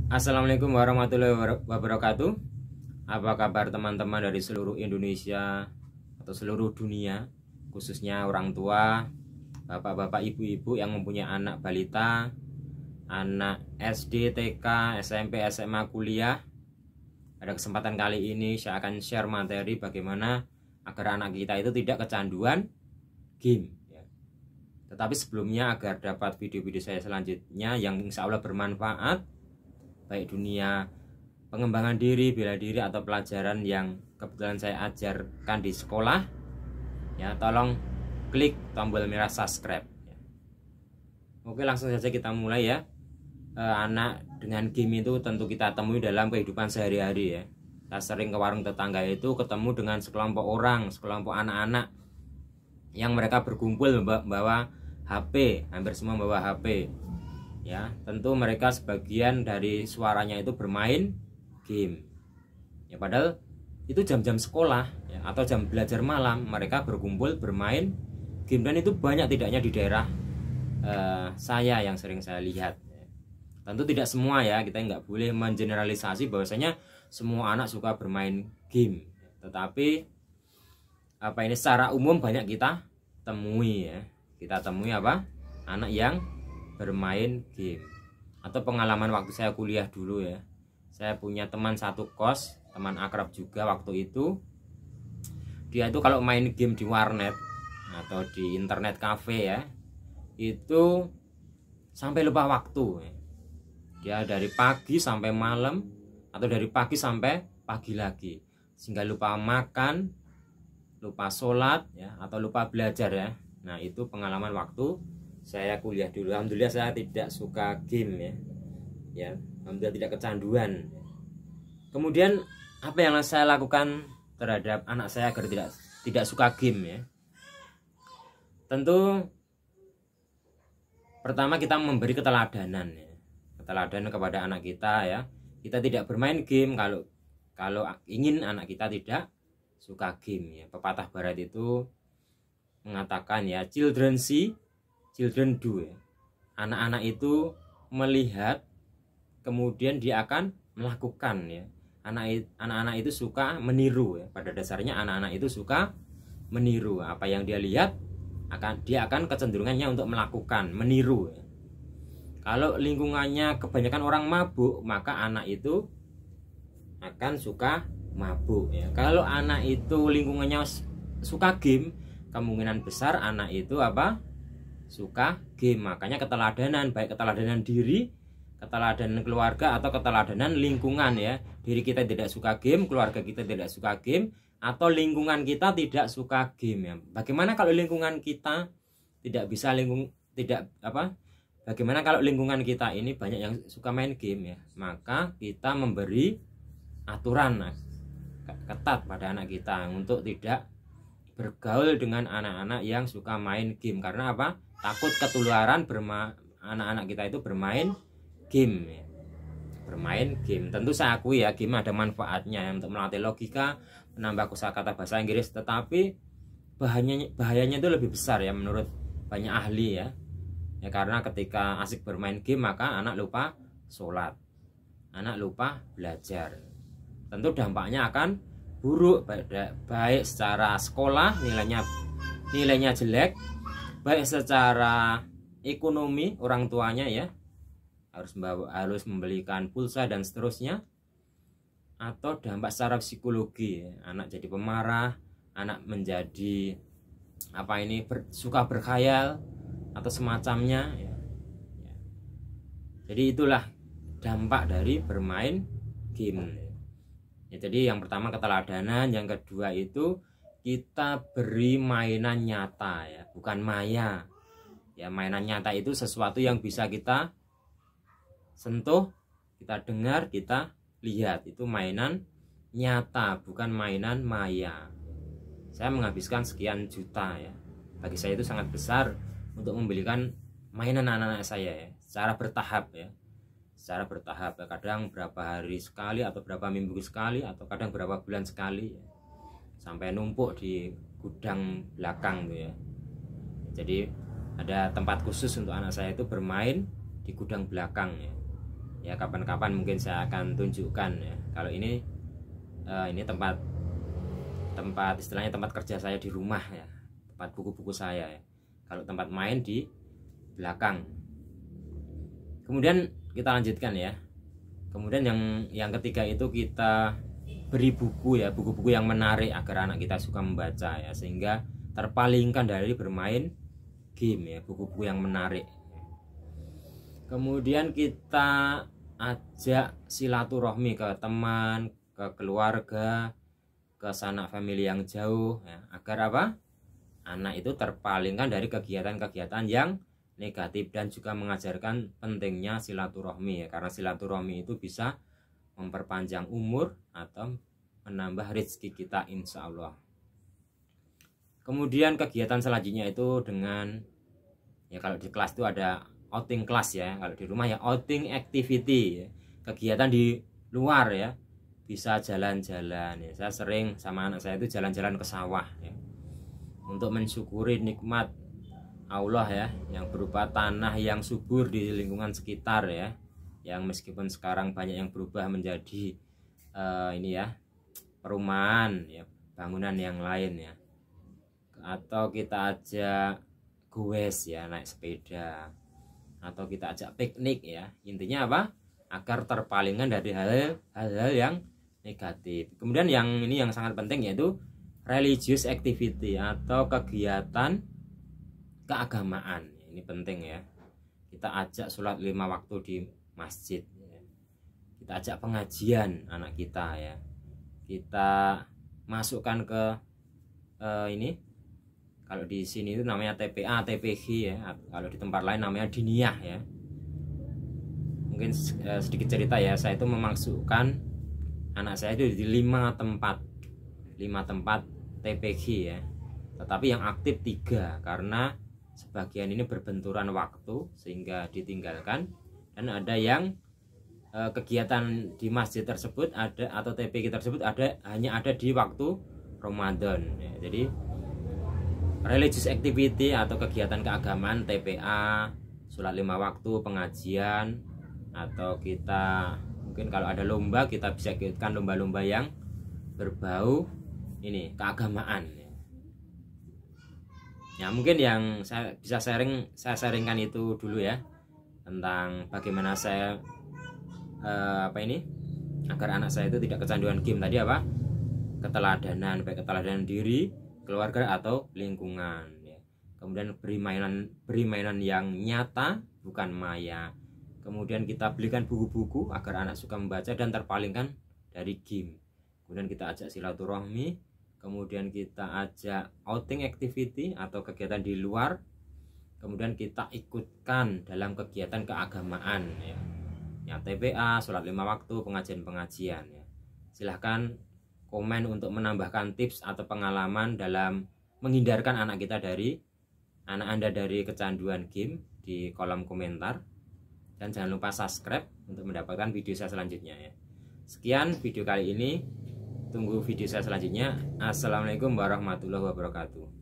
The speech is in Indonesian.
Assalamualaikum warahmatullahi wabarakatuh. Apa kabar teman-teman dari seluruh Indonesia atau seluruh dunia, khususnya orang tua, bapak-bapak, ibu-ibu yang mempunyai anak balita, anak SD, TK, SMP, SMA, kuliah. Pada kesempatan kali ini saya akan share materi bagaimana agar anak kita itu tidak kecanduan game. Tetapi sebelumnya, agar dapat video-video saya selanjutnya yang insya Allah bermanfaat, baik dunia pengembangan diri, bela diri, atau pelajaran yang kebetulan saya ajarkan di sekolah, ya, tolong klik tombol merah subscribe. Oke, langsung saja kita mulai ya. Anak dengan game itu tentu kita temui dalam kehidupan sehari-hari ya. Kita sering ke warung tetangga itu ketemu dengan sekelompok orang, sekelompok anak-anak yang mereka berkumpul membawa HP, hampir semua membawa HP. Ya, tentu mereka sebagian dari suaranya itu bermain game. Ya, padahal itu jam-jam sekolah ya, atau jam belajar malam mereka berkumpul bermain game, dan itu banyak tidaknya di daerah saya yang sering saya lihat. Tentu tidak semua ya, kita nggak boleh mengeneralisasi bahwasanya semua anak suka bermain game. Tetapi secara umum banyak kita temui ya. Kita temui anak yang bermain game. Atau pengalaman waktu saya kuliah dulu ya, saya punya teman satu kos, teman akrab juga waktu itu. Dia itu kalau main game di warnet atau di internet cafe ya, itu sampai lupa waktu ya. Dia dari pagi sampai malam, atau dari pagi sampai pagi lagi, sehingga lupa makan, lupa sholat ya, atau lupa belajar ya. Nah, itu pengalaman waktu saya kuliah dulu. Alhamdulillah saya tidak suka game ya, alhamdulillah tidak kecanduan. Kemudian apa yang saya lakukan terhadap anak saya agar tidak suka game ya? Tentu pertama kita memberi keteladanan ya, keteladanan kepada anak kita ya. Kita tidak bermain game kalau ingin anak kita tidak suka game ya. Pepatah barat itu mengatakan ya, children see, children do ya. Anak-anak itu melihat, kemudian dia akan melakukan ya. Anak-anak itu suka meniru ya. Pada dasarnya anak-anak itu suka meniru. Apa yang dia lihat dia akan kecenderungannya untuk melakukan, meniru ya. Kalau lingkungannya kebanyakan orang mabuk, maka anak itu akan suka mabuk ya. Kalau anak itu lingkungannya suka game, kemungkinan besar anak itu suka game. Makanya keteladanan, baik keteladanan diri, keteladanan keluarga, atau keteladanan lingkungan ya. Diri kita tidak suka game, keluarga kita tidak suka game, atau lingkungan kita tidak suka game ya. Bagaimana kalau lingkungan kita bagaimana kalau lingkungan kita ini banyak yang suka main game ya? Maka kita memberi aturan ketat pada anak kita untuk tidak bergaul dengan anak-anak yang suka main game. Karena takut ketularan anak-anak kita itu bermain game ya. Bermain game. Tentu saya akui ya, game ada manfaatnya ya, untuk melatih logika, menambah kosakata bahasa Inggris. Tetapi bahayanya itu lebih besar ya menurut banyak ahli ya. Ya, karena ketika asik bermain game maka anak lupa sholat, anak lupa belajar. Tentu dampaknya akan buruk, baik secara sekolah nilainya jelek, baik secara ekonomi orang tuanya ya harus membelikan pulsa dan seterusnya, atau dampak secara psikologi ya. Anak jadi pemarah, anak menjadi suka berkhayal atau semacamnya ya. Jadi itulah dampak dari bermain game ya. Jadi yang pertama keteladanan, yang kedua itu kita beri mainan nyata ya, bukan maya ya. Mainan nyata itu sesuatu yang bisa kita sentuh, kita dengar, kita lihat. Itu mainan nyata, bukan mainan maya. Saya menghabiskan sekian juta ya, bagi saya itu sangat besar untuk membelikan mainan anak-anak saya ya, secara bertahap ya. Secara bertahap ya, kadang berapa hari sekali, atau berapa minggu sekali, atau kadang berapa bulan sekali ya. Sampai numpuk di gudang belakang tuh ya. Jadi ada tempat khusus untuk anak saya itu bermain di gudang belakang ya. ya kapan-kapan mungkin saya akan tunjukkan ya. Kalau ini tempat istilahnya tempat kerja saya di rumah ya, tempat buku-buku saya ya. Kalau tempat main di belakang. Kemudian kita lanjutkan ya. Kemudian yang ketiga itu kita beri buku ya, buku-buku yang menarik agar anak kita suka membaca ya, sehingga terpalingkan dari bermain game ya, buku-buku yang menarik. Kemudian kita ajak silaturahmi ke teman, ke keluarga, ke sanak famili yang jauh ya, agar apa? Anak itu terpalingkan dari kegiatan-kegiatan yang negatif dan juga mengajarkan pentingnya silaturahmi ya, karena silaturahmi itu bisa memperpanjang umur atau menambah rezeki kita insya Allah. Kemudian kegiatan selanjutnya itu dengan ya, kalau di kelas itu ada outing kelas ya, kalau di rumah ya outing activity ya, kegiatan di luar ya, bisa jalan-jalan ya. Saya sering sama anak saya itu jalan-jalan ke sawah ya, untuk mensyukuri nikmat Allah ya, yang berupa tanah yang subur di lingkungan sekitar ya, yang meskipun sekarang banyak yang berubah menjadi ini ya, perumahan ya, bangunan yang lain ya. Atau kita ajak goes ya, naik sepeda, atau kita ajak piknik ya. Intinya apa? Agar terpalingkan dari hal-hal yang negatif. Kemudian yang ini yang sangat penting yaitu religious activity atau kegiatan keagamaan. Ini penting ya. Kita ajak sholat 5 waktu di masjid ya. Kita ajak pengajian anak kita ya. Kita masukkan ke ini, kalau di sini itu namanya TPA, TPG ya. Kalau di tempat lain namanya diniyah ya. Mungkin sedikit cerita ya, saya itu memasukkan anak saya itu di 5 tempat TPG ya. Tetapi yang aktif 3 karena sebagian ini berbenturan waktu sehingga ditinggalkan, dan ada yang kegiatan di masjid tersebut ada atau TPG tersebut hanya ada di waktu Ramadan ya. Jadi religious activity atau kegiatan keagamaan TPA, sholat 5 waktu, pengajian, atau kita mungkin kalau ada lomba kita bisa ikutkan lomba-lomba yang berbau ini keagamaan. Ya mungkin yang saya bisa sharingkan itu dulu ya, tentang bagaimana saya agar anak saya itu tidak kecanduan game tadi apa? Keteladanan, baik keteladanan diri, keluarga atau lingkungan ya. Kemudian beri mainan yang nyata bukan maya. Kemudian kita belikan buku-buku agar anak suka membaca dan terpalingkan dari game. Kemudian kita ajak silaturahmi. Kemudian kita ajak outing activity atau kegiatan di luar. Kemudian kita ikutkan dalam kegiatan keagamaan ya. Ya TPA, sholat 5 waktu, pengajian-pengajian ya. Silahkan komen untuk menambahkan tips atau pengalaman dalam menghindarkan anak Anda dari kecanduan game di kolom komentar. Dan jangan lupa subscribe untuk mendapatkan video saya selanjutnya ya. Sekian video kali ini. Tunggu video saya selanjutnya. Assalamualaikum warahmatullahi wabarakatuh.